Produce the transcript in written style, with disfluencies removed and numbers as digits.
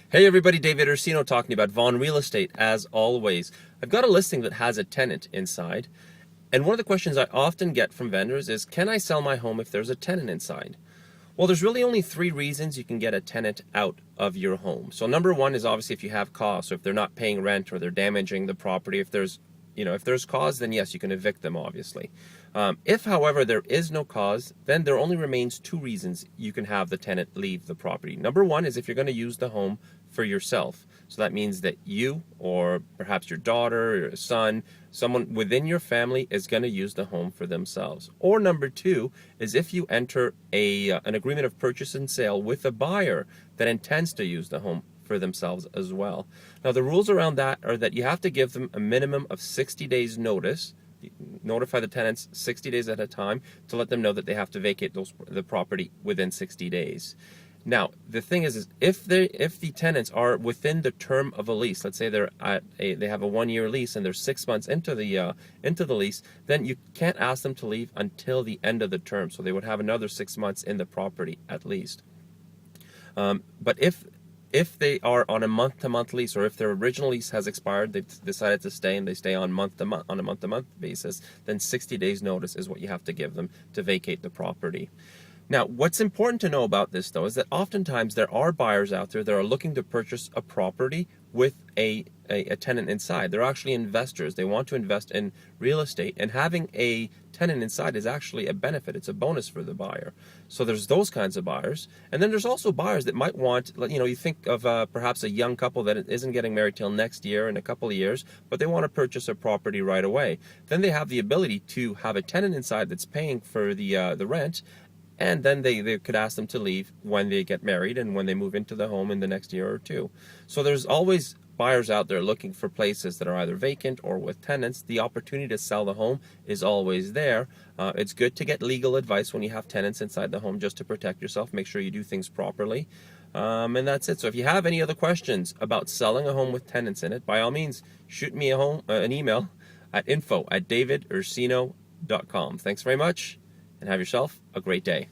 Hey everybody, David Ursino talking about Vaughan Real Estate as always. I've got a listing that has a tenant inside, and one of the questions I often get from vendors is, can I sell my home if there's a tenant inside? Well, there's really only three reasons you can get a tenant out of your home. So number one is obviously if you have cause, so if they're not paying rent or they're damaging the property. If there's cause, then yes, you can evict them, obviously. If, however, there is no cause, then there only remains two reasons you can have the tenant leave the property. Number one is if you're going to use the home for yourself. So that means that you, or perhaps your daughter or your son, someone within your family is going to use the home for themselves. Or number two is if you enter an agreement of purchase and sale with a buyer that intends to use the home for themselves as well. Now the rules around that are that you have to give them a minimum of 60 days notice. Notify the tenants 60 days at a time to let them know that they have to vacate the property within 60 days. Now the thing is if the tenants are within the term of a lease, let's say they have a 1-year lease and they're 6 months into the lease, then you can't ask them to leave until the end of the term. So they would have another 6 months in the property at least. But if they are on a month-to-month lease, or if their original lease has expired, they've decided to stay and they stay on a month-to-month basis, then 60 days notice is what you have to give them to vacate the property. Now, what's important to know about this, though, is that oftentimes there are buyers out there that are looking to purchase a property with a tenant inside. They're actually investors. They want to invest in real estate, and having a tenant inside is actually a benefit. It's a bonus for the buyer. So there's those kinds of buyers. And then there's also buyers that might want, you think of perhaps a young couple that isn't getting married till next year in a couple of years, but they want to purchase a property right away. Then they have the ability to have a tenant inside that's paying for the rent, and then they could ask them to leave when they get married and when they move into the home in the next year or two. So there's always buyers out there looking for places that are either vacant or with tenants. The opportunity to sell the home is always there. It's good to get legal advice when you have tenants inside the home just to protect yourself. Make sure you do things properly. And that's it. So if you have any other questions about selling a home with tenants in it, by all means, shoot me an email at info@davidursino.com. Thanks very much, and have yourself a great day.